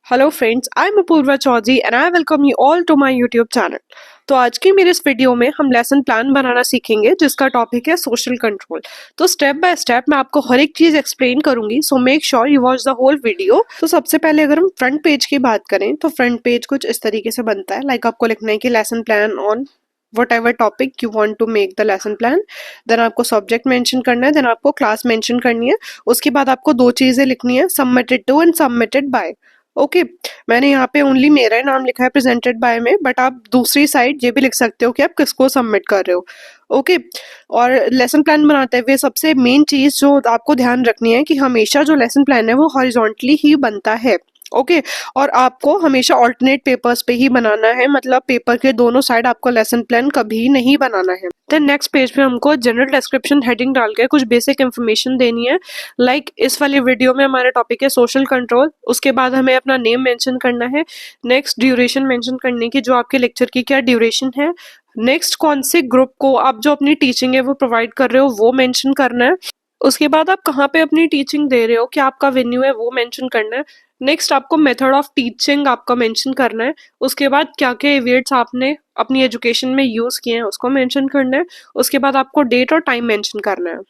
Hello friends, I am Apoorva Chaudhary and I welcome you all to my YouTube channel. तो आज की मेरे इस वीडियो में हम लेसन प्लान बनाना सीखेंगे जिसका टॉपिक है सोशल कंट्रोल। तो स्टेप बाय स्टेप मैं आपको हर एक चीज एक्सप्लेन करूंगी, so make sure you watch the whole video. तो सबसे पहले अगर हम फ्रंट पेज की बात करें तो फ्रंट पेज कुछ इस तरीके से बनता है। लाइक आपको लिखना है कि lesson plan on whatever topic you want to make the lesson plan। Then आपको सब्जेक्ट मेंशन करना है, देन आपको क्लास मेंशन करनी है। उसके बाद आपको दो चीजें लिखनी है, submitted to and submitted by. Okay, मैंने यहाँ पे ओनली मेरा ही नाम लिखा है प्रेजेंटेड बाय में, बट आप दूसरी साइड ये भी लिख सकते हो कि आप किसको सबमिट कर रहे हो। ओके, और लेसन प्लान बनाते हुए सबसे मेन चीज जो आपको ध्यान रखनी है कि हमेशा जो लेसन प्लान है वो हॉरिजॉन्टली ही बनता है। ओके, और आपको हमेशा ऑल्टरनेट पेपर्स पे ही बनाना है, मतलब पेपर के दोनों साइड आपको लेसन प्लान कभी नहीं बनाना है। देन नेक्स्ट पेज पे हमको जनरल डिस्क्रिप्शन हेडिंग डाल के कुछ बेसिक इन्फॉर्मेशन देनी है। लाइक इस वाले वीडियो में हमारा टॉपिक है सोशल कंट्रोल। उसके बाद हमें अपना नेम मेंशन करना है। नेक्स्ट ड्यूरेशन मेंशन करने की, जो आपके लेक्चर की क्या ड्यूरेशन है। नेक्स्ट कौन से ग्रुप को आप जो अपनी टीचिंग है वो प्रोवाइड कर रहे हो वो मेंशन करना है। उसके बाद आप कहाँ पे अपनी टीचिंग दे रहे हो, क्या आपका वेन्यू है वो मेंशन करना है। नेक्स्ट आपको मेथड ऑफ टीचिंग आपका मेंशन करना है। उसके बाद क्या क्या इवेंट्स आपने अपनी एजुकेशन में यूज किए हैं उसको मेंशन करना है। उसके बाद आपको डेट और टाइम मेंशन करना है।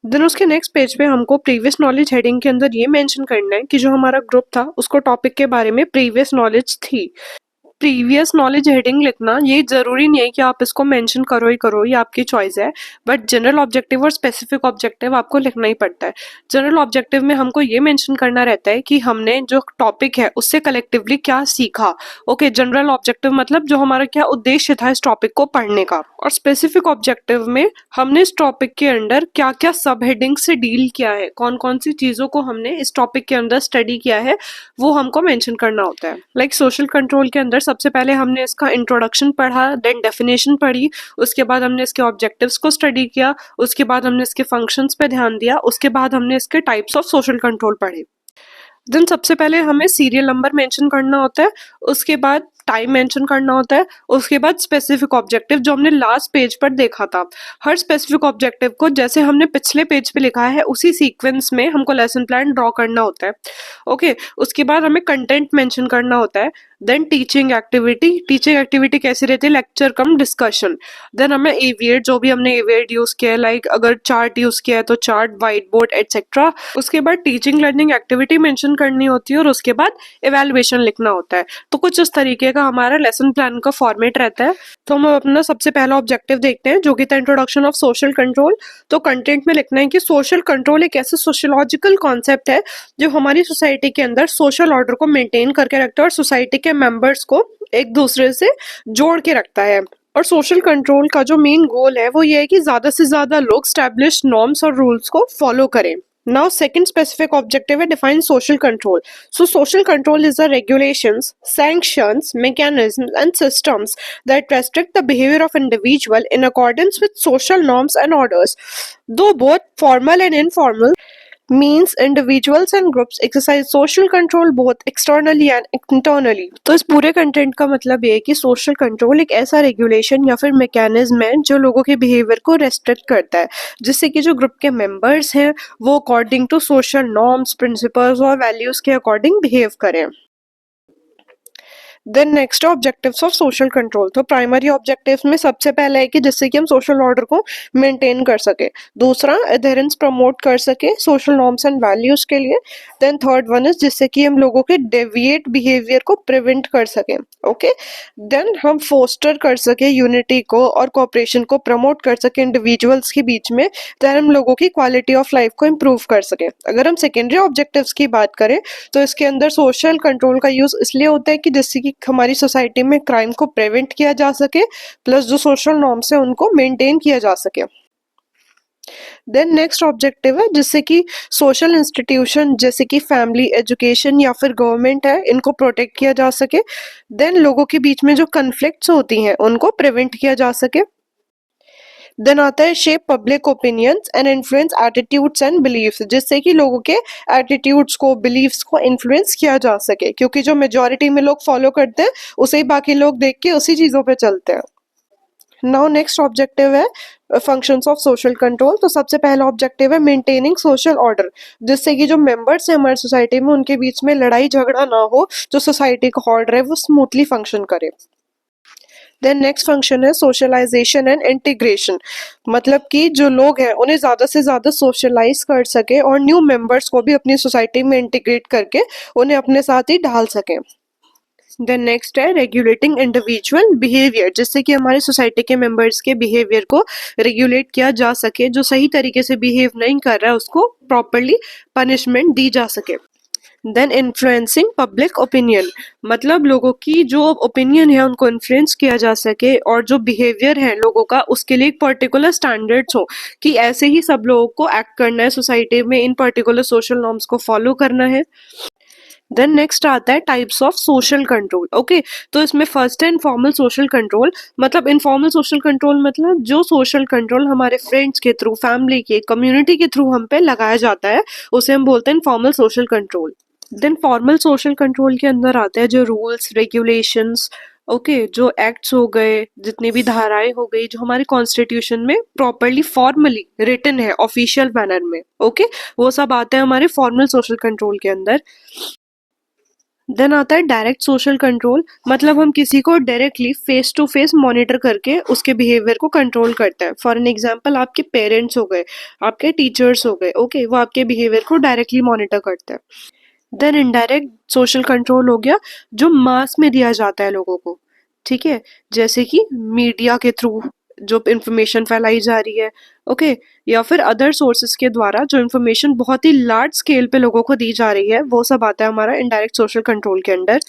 देन उसके नेक्स्ट पेज पे हमको प्रीवियस नॉलेज हेडिंग के अंदर ये मेंशन करना है कि जो हमारा ग्रुप था उसको टॉपिक के बारे में प्रीवियस नॉलेज थी। प्रीवियस नॉलेज हेडिंग लिखना ये जरूरी नहीं है कि आप इसको मेंशन करो ही करो, ये आपकी चॉइस है, बट जनरल ऑब्जेक्टिव और स्पेसिफिक ऑब्जेक्टिव आपको लिखना ही पड़ता है। जनरल ऑब्जेक्टिव में हमको ये मेंशन करना रहता है कि हमने जो टॉपिक है उससे कलेक्टिवली क्या सीखा। ओके, जनरल ऑब्जेक्टिव मतलब जो हमारा क्या उद्देश्य था इस टॉपिक को पढ़ने का, और स्पेसिफिक ऑब्जेक्टिव में हमने इस टॉपिक के अंदर क्या क्या सब हेडिंग से डील किया है, कौन कौन सी चीजों को हमने इस टॉपिक के अंदर स्टडी किया है वो हमको मेंशन करना होता है। लाइक सोशल कंट्रोल के अंदर सबसे पहले हमने इसका इंट्रोडक्शन पढ़ा, देन डेफिनेशन पढ़ी, उसके बाद हमने इसके ऑब्जेक्टिव्स को स्टडी किया, उसके बाद हमने इसके फंक्शंस पे ध्यान दिया, उसके बाद हमने इसके टाइप्स ऑफ सोशल कंट्रोल पढ़े। देन सबसे पहले हमें सीरियल नंबर मेंशन करना होता है, उसके बाद टाइम मेंशन करना होता है, उसके बाद स्पेसिफिक ऑब्जेक्टिव जो हमने लास्ट पेज पर देखा था। हर स्पेसिफिक ऑब्जेक्टिव को जैसे हमने पिछले पेज पे लिखा है उसी सीक्वेंस में हमको लेसन प्लान ड्रॉ करना होता है। ओके, उसके बाद हमें कंटेंट मेंशन करना होता है। देन टीचिंग एक्टिविटी कैसी रहती है, लेक्चर कम डिस्कशन। देन हमें एविएट, जो भी हमने एविएट यूज किया है, लाइक अगर चार्ट यूज किया है तो चार्ट, व्हाइट बोर्ड एटसेट्रा। उसके बाद टीचिंग लर्निंग एक्टिविटी मेंशन करनी होती है, और उसके बाद इवैल्यूएशन लिखना होता है। तो कुछ इस तरीके का हमारा लेसन प्लान का फॉर्मेट रहता है। तो हम अपना सबसे पहला ऑब्जेक्टिव देखते हैं जो कि था इंट्रोडक्शन ऑफ सोशल कंट्रोल। तो कंटेंट में लिखना है कि सोशल कंट्रोल एक ऐसा सोशियोलॉजिकल कॉन्सेप्ट है जो हमारी सोसाइटी के अंदर सोशल ऑर्डर को मेंटेन करके रखता है और सोसाइटी के मेंबर्स को एक दूसरे से जोड़ के रखता है। और सोशल कंट्रोल का जो मेन गोल है वो ये है कि ज्यादा से ज्यादा लोग स्टैब्लिश नॉर्म्स और रूल्स को फॉलो करें। Now, second specific objective है define social control. So, social control is the regulations, sanctions, mechanisms, and systems that restrict the behavior of individual in accordance with social norms and orders. Though both formal and informal means individuals and groups exercise social control both externally and internally. तो इस पूरे content का मतलब ये है कि social control एक ऐसा रेगुलेशन या फिर मैकेनिज्म है जो लोगों के बिहेवियर को रेस्ट्रिक्ट करता है, जिससे कि जो ग्रुप के मेंबर्स हैं वो according to social norms, principles और वैल्यूज के अकॉर्डिंग बिहेव करें। Then next objectives of social control. तो प्राइमरी ऑब्जेक्टिव्स में सबसे पहला है कि जिससे कि हम सोशल ऑर्डर को मेंटेन कर सके। दूसरा, एडहेरेंस प्रमोट कर सके सोशल नॉर्म्स एंड वैल्यूज के लिए। देन थर्ड वन इज जिससे कि हम लोगों के डेविएट बिहेवियर को प्रिवेंट कर सके। ओके, देन हम फोस्टर कर सके यूनिटी को और कोऑपरेशन को प्रमोट कर सके इंडिविजुअल्स के बीच में। देन हम लोगों की क्वालिटी ऑफ लाइफ को इम्प्रूव कर सके। अगर हम सेकेंडरी ऑब्जेक्टिव्स की बात करें तो इसके अंदर सोशल कंट्रोल का यूज इसलिए होता है कि जिससे कि हमारी सोसाइटी में क्राइम को प्रिवेंट किया जा सके, प्लस जो सोशल नॉर्म्स है उनको मेंटेन किया जा सके। देन नेक्स्ट ऑब्जेक्टिव है जिससे कि सोशल इंस्टीट्यूशन जैसे कि फैमिली, एजुकेशन या फिर गवर्नमेंट है इनको प्रोटेक्ट किया जा सके। देन लोगों के बीच में जो कन्फ्लिक्ट्स होती हैं उनको प्रिवेंट किया जा सके। देन आता है shape public opinions and influence attitudes and beliefs, जिससे कि लोगों के एटीट्यूड्स को, बिलीव्स को इन्फ्लुएंस किया जा सके, क्योंकि जो मेजॉरिटी में लोग फॉलो करते हैं उसे ही बाकी लोग देख के उसी चीजों पे चलते हैं। नाउ नेक्स्ट ऑब्जेक्टिव है फंक्शंस ऑफ सोशल कंट्रोल। तो सबसे पहला ऑब्जेक्टिव है मेंटेनिंग सोशल ऑर्डर, जिससे कि जो मेंबर्स हैं हमारी सोसाइटी में उनके बीच में लड़ाई झगड़ा ना हो, जो सोसाइटी का ऑर्डर है वो स्मूथली फंक्शन करे। देन नेक्स्ट फंक्शन है सोशलाइजेशन एंड इंटीग्रेशन, मतलब कि जो लोग हैं उन्हें ज़्यादा से ज़्यादा सोशलाइज कर सके और न्यू मेंबर्स को भी अपनी सोसाइटी में इंटीग्रेट करके उन्हें अपने साथ ही ढाल सकें। देन नेक्स्ट है रेगुलेटिंग इंडिविजुअल बिहेवियर, जिससे कि हमारी सोसाइटी के मेंबर्स के बिहेवियर को रेगुलेट किया जा सके, जो सही तरीके से बिहेव नहीं कर रहा है उसको प्रॉपरली पनिशमेंट दी जा सके। देन इन्फ्लुएंसिंग पब्लिक ओपिनियन, मतलब लोगों की जो ओपिनियन है उनको इन्फ्लुएंस किया जा सके, और जो बिहेवियर है लोगों का उसके लिए एक पर्टिकुलर स्टैंडर्ड्स हो कि ऐसे ही सब लोगों को एक्ट करना है सोसाइटी में, इन पर्टिकुलर सोशल नॉर्म्स को फॉलो करना है। देन नेक्स्ट आता है types of social control. Okay, तो इसमें फर्स्ट है इनफॉर्मल सोशल कंट्रोल, मतलब इनफॉर्मल सोशल कंट्रोल मतलब जो सोशल कंट्रोल हमारे फ्रेंड्स के थ्रू, फैमिली के, कम्युनिटी के थ्रू हम पे लगाया जाता है उसे हम बोलते हैं informal social control. Then formal social control के अंदर आते हैं जो रूल्स रेगुलेशंस, ओके, जो एक्ट्स हो गए, जितनी भी धाराएं हो गई जो हमारे कॉन्स्टिट्यूशन में प्रॉपरली फॉर्मली रिटन है ऑफिशियल मैनर में, ओके, वो सब आते हैं हमारे फॉर्मल सोशल कंट्रोल के अंदर। देन आता है डायरेक्ट सोशल कंट्रोल, मतलब हम किसी को directly face to face monitor करके उसके बिहेवियर को कंट्रोल करते हैं। फॉर एन एग्जांपल आपके पेरेंट्स हो गए, आपके टीचर्स हो गए, ओके, वो आपके बिहेवियर को डायरेक्टली मॉनिटर करते हैं। देन इनडायरेक्ट सोशल कंट्रोल हो गया जो मास में दिया जाता है लोगों को, ठीक है, जैसे कि मीडिया के थ्रू जो इंफॉर्मेशन फैलाई जा रही है, ओके, या फिर अदर सोर्सेज के द्वारा जो इंफॉर्मेशन बहुत ही लार्ज स्केल पे लोगों को दी जा रही है, वो सब आता है हमारा इनडायरेक्ट सोशल कंट्रोल के अंडर।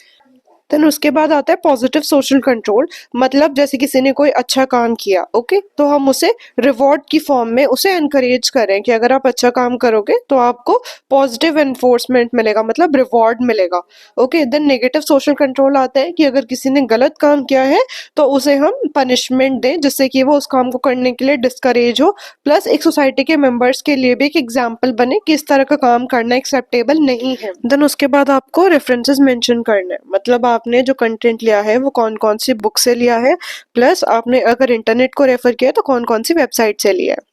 देन उसके बाद आता है पॉजिटिव सोशल कंट्रोल, मतलब जैसे किसी ने कोई अच्छा काम किया, ओके, तो हम उसे रिवॉर्ड की फॉर्म में उसे एनकरेज करें कि अगर आप अच्छा काम करोगे तो आपको पॉजिटिव एनफोर्समेंट मिलेगा, मतलब रिवॉर्ड मिलेगा। Okay, then negative social control आता है कि अगर किसी ने गलत काम किया है तो उसे हम पनिशमेंट दें जिससे कि वो उस काम को करने के लिए डिस्करेज हो, प्लस एक सोसाइटी के मेंबर्स के लिए भी एक एग्जाम्पल बने कि इस तरह का काम करना एक्सेप्टेबल नहीं है। देन उसके बाद आपको रेफरेंसेस मेंशन करना है, मतलब आपने जो कंटेंट लिया है वो कौन कौन सी बुक से लिया है, प्लस आपने अगर इंटरनेट को रेफर किया है तो कौन कौन सी वेबसाइट से लिया है।